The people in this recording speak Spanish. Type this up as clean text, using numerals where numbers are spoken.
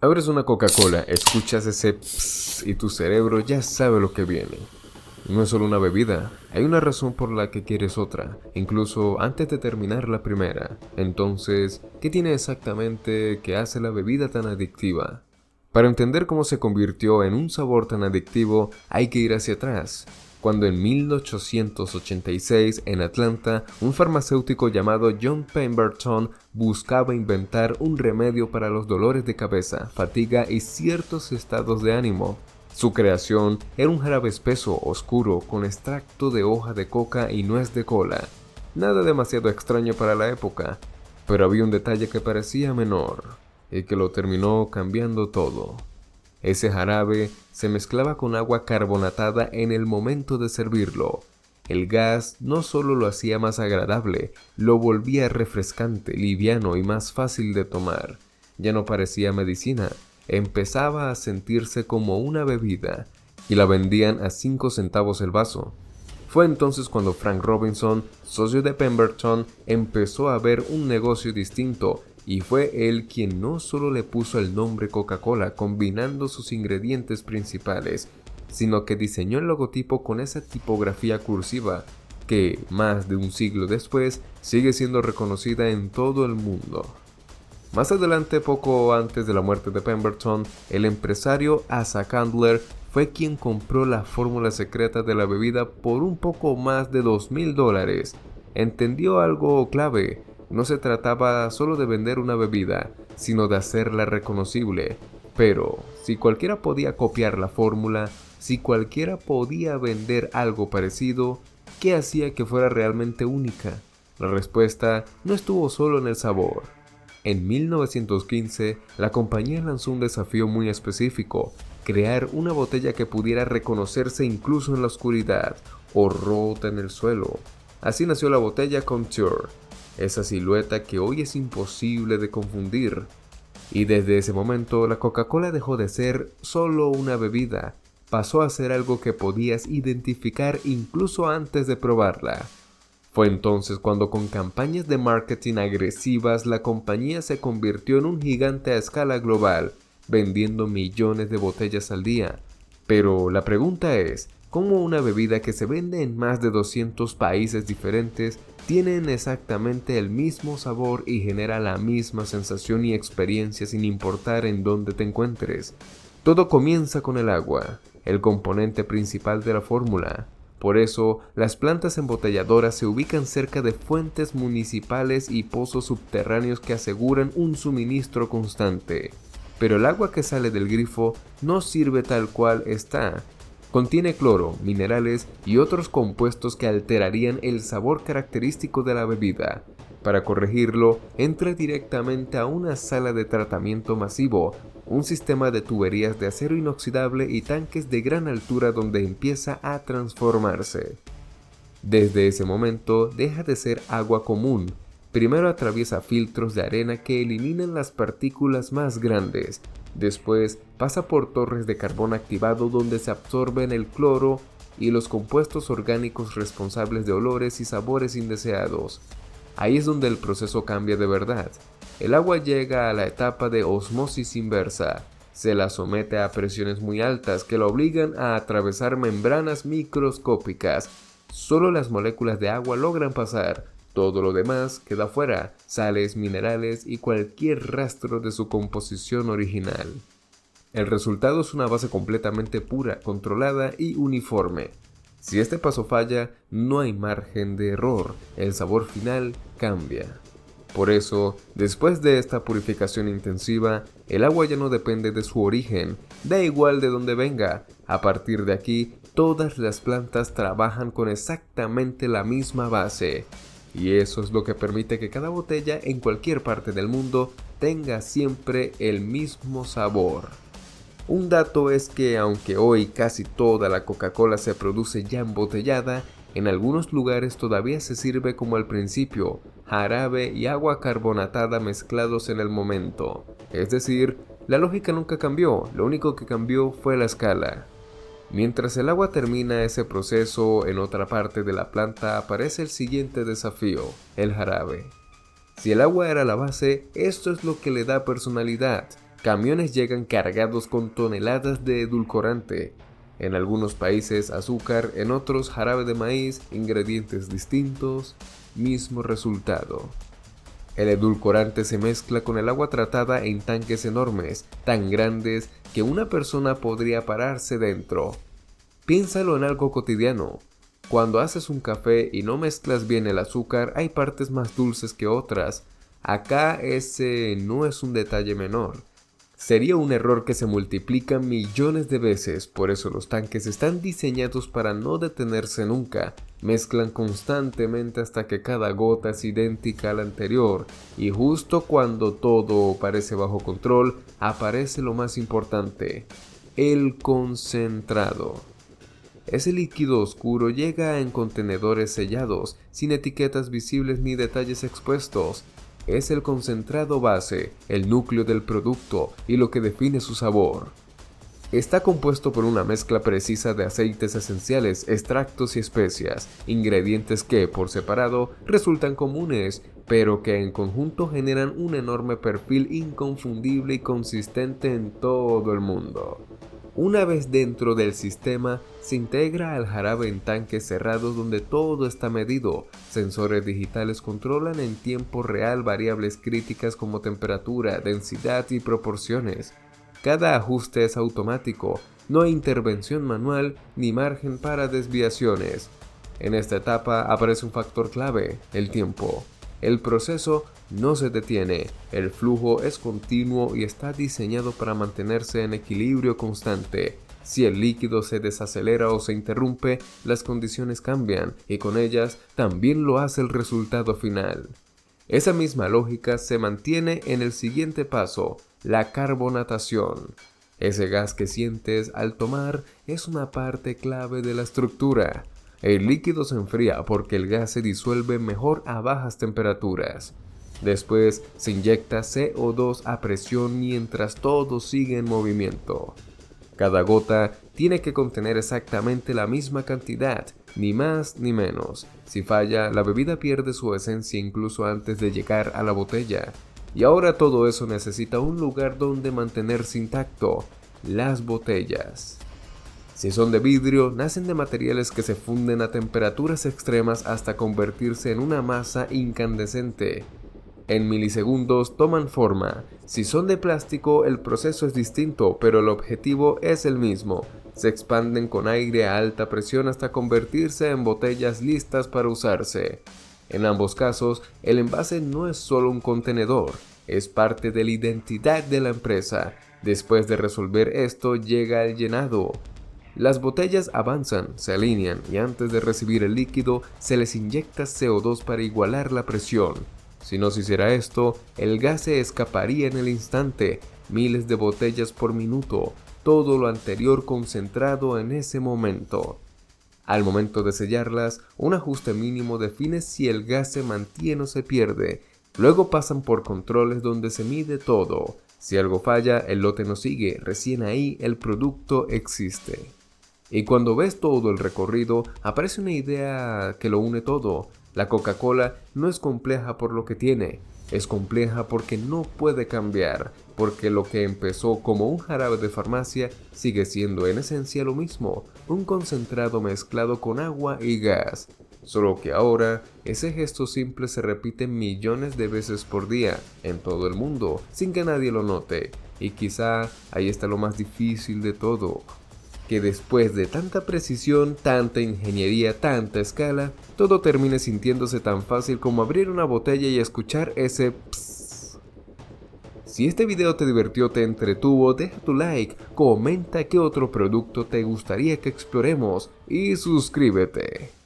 Abres una Coca-Cola, escuchas ese psss y tu cerebro ya sabe lo que viene. No es solo una bebida, hay una razón por la que quieres otra, incluso antes de terminar la primera. Entonces, ¿qué tiene exactamente que hace la bebida tan adictiva? Para entender cómo se convirtió en un sabor tan adictivo, hay que ir hacia atrás, cuando en 1886 en Atlanta, un farmacéutico llamado John Pemberton buscaba inventar un remedio para los dolores de cabeza, fatiga y ciertos estados de ánimo. Su creación era un jarabe espeso, oscuro, con extracto de hoja de coca y nuez de cola. Nada demasiado extraño para la época, pero había un detalle que parecía menor, y que lo terminó cambiando todo. Ese jarabe se mezclaba con agua carbonatada en el momento de servirlo. El gas no solo lo hacía más agradable, lo volvía refrescante, liviano y más fácil de tomar. Ya no parecía medicina, empezaba a sentirse como una bebida, y la vendían a 5 centavos el vaso. Fue entonces cuando Frank Robinson, socio de Pemberton, empezó a ver un negocio distinto, y fue él quien no solo le puso el nombre Coca-Cola combinando sus ingredientes principales, sino que diseñó el logotipo con esa tipografía cursiva, que, más de un siglo después, sigue siendo reconocida en todo el mundo. Más adelante, poco antes de la muerte de Pemberton, el empresario Asa Candler fue quien compró la fórmula secreta de la bebida por un poco más de $2,000. Entendió algo clave: no se trataba solo de vender una bebida, sino de hacerla reconocible. Pero, si cualquiera podía copiar la fórmula, si cualquiera podía vender algo parecido, ¿qué hacía que fuera realmente única? La respuesta no estuvo solo en el sabor. En 1915, la compañía lanzó un desafío muy específico: crear una botella que pudiera reconocerse incluso en la oscuridad o rota en el suelo. Así nació la botella Contour, esa silueta que hoy es imposible de confundir. Y desde ese momento, la Coca-Cola dejó de ser solo una bebida, pasó a ser algo que podías identificar incluso antes de probarla. Fue entonces cuando, con campañas de marketing agresivas, la compañía se convirtió en un gigante a escala global, vendiendo millones de botellas al día. Pero la pregunta es, ¿cómo una bebida que se vende en más de 200 países diferentes tiene exactamente el mismo sabor y genera la misma sensación y experiencia sin importar en dónde te encuentres? Todo comienza con el agua, el componente principal de la fórmula. Por eso, las plantas embotelladoras se ubican cerca de fuentes municipales y pozos subterráneos que aseguran un suministro constante. Pero el agua que sale del grifo no sirve tal cual está. Contiene cloro, minerales y otros compuestos que alterarían el sabor característico de la bebida. Para corregirlo, entra directamente a una sala de tratamiento masivo, un sistema de tuberías de acero inoxidable y tanques de gran altura donde empieza a transformarse. Desde ese momento deja de ser agua común. Primero atraviesa filtros de arena que eliminan las partículas más grandes. Después pasa por torres de carbón activado donde se absorben el cloro y los compuestos orgánicos responsables de olores y sabores indeseados. Ahí es donde el proceso cambia de verdad. El agua llega a la etapa de osmosis inversa. Se la somete a presiones muy altas que la obligan a atravesar membranas microscópicas. Solo las moléculas de agua logran pasar. Todo lo demás queda fuera: sales, minerales y cualquier rastro de su composición original. El resultado es una base completamente pura, controlada y uniforme. Si este paso falla, no hay margen de error, el sabor final cambia. Por eso, después de esta purificación intensiva, el agua ya no depende de su origen, da igual de dónde venga. A partir de aquí, todas las plantas trabajan con exactamente la misma base. Y eso es lo que permite que cada botella en cualquier parte del mundo tenga siempre el mismo sabor. Un dato es que, aunque hoy casi toda la Coca-Cola se produce ya embotellada, en algunos lugares todavía se sirve como al principio, jarabe y agua carbonatada mezclados en el momento. Es decir, la lógica nunca cambió, lo único que cambió fue la escala. Mientras el agua termina ese proceso, en otra parte de la planta aparece el siguiente desafío: el jarabe. Si el agua era la base, esto es lo que le da personalidad. camiones llegan cargados con toneladas de edulcorante. En algunos países azúcar, en otros jarabe de maíz, ingredientes distintos, mismo resultado. El edulcorante se mezcla con el agua tratada en tanques enormes, tan grandes que una persona podría pararse dentro. Piénsalo en algo cotidiano. Cuando haces un café y no mezclas bien el azúcar, hay partes más dulces que otras. Acá ese no es un detalle menor. Sería un error que se multiplica millones de veces, por eso los tanques están diseñados para no detenerse nunca. Mezclan constantemente hasta que cada gota es idéntica a la anterior, y justo cuando todo parece bajo control, aparece lo más importante: el concentrado. Ese líquido oscuro llega en contenedores sellados, sin etiquetas visibles ni detalles expuestos. Es el concentrado base, el núcleo del producto y lo que define su sabor. Está compuesto por una mezcla precisa de aceites esenciales, extractos y especias, ingredientes que, por separado, resultan comunes, pero que en conjunto generan un enorme perfil inconfundible y consistente en todo el mundo. Una vez dentro del sistema, se integra al jarabe en tanques cerrados donde todo está medido. Sensores digitales controlan en tiempo real variables críticas como temperatura, densidad y proporciones. Cada ajuste es automático, no hay intervención manual ni margen para desviaciones. En esta etapa aparece un factor clave: el tiempo. El proceso no se detiene, el flujo es continuo y está diseñado para mantenerse en equilibrio constante. Si el líquido se desacelera o se interrumpe, las condiciones cambian y con ellas también lo hace el resultado final. Esa misma lógica se mantiene en el siguiente paso: la carbonatación. Ese gas que sientes al tomar es una parte clave de la estructura. El líquido se enfría porque el gas se disuelve mejor a bajas temperaturas. Después se inyecta CO2 a presión mientras todo sigue en movimiento. Cada gota tiene que contener exactamente la misma cantidad, ni más ni menos. Si falla, la bebida pierde su esencia incluso antes de llegar a la botella. Y ahora todo eso necesita un lugar donde mantenerse intacto: las botellas. Si son de vidrio, nacen de materiales que se funden a temperaturas extremas hasta convertirse en una masa incandescente. En milisegundos toman forma. Si son de plástico, el proceso es distinto, pero el objetivo es el mismo. Se expanden con aire a alta presión hasta convertirse en botellas listas para usarse. En ambos casos, el envase no es solo un contenedor, es parte de la identidad de la empresa. Después de resolver esto, llega el llenado. Las botellas avanzan, se alinean y antes de recibir el líquido se les inyecta CO2 para igualar la presión. Si no se hiciera esto, el gas se escaparía en el instante, miles de botellas por minuto, todo lo anterior concentrado en ese momento. Al momento de sellarlas, un ajuste mínimo define si el gas se mantiene o se pierde. Luego pasan por controles donde se mide todo. Si algo falla, el lote no sigue, recién ahí el producto existe. Y cuando ves todo el recorrido, aparece una idea que lo une todo. La Coca-Cola no es compleja por lo que tiene, es compleja porque no puede cambiar, porque lo que empezó como un jarabe de farmacia sigue siendo en esencia lo mismo, un concentrado mezclado con agua y gas. Solo que ahora, ese gesto simple se repite millones de veces por día, en todo el mundo, sin que nadie lo note. Y quizá ahí está lo más difícil de todo: que después de tanta precisión, tanta ingeniería, tanta escala, todo termine sintiéndose tan fácil como abrir una botella y escuchar ese psss. Si este video te divirtió, te entretuvo, deja tu like, comenta qué otro producto te gustaría que exploremos y suscríbete.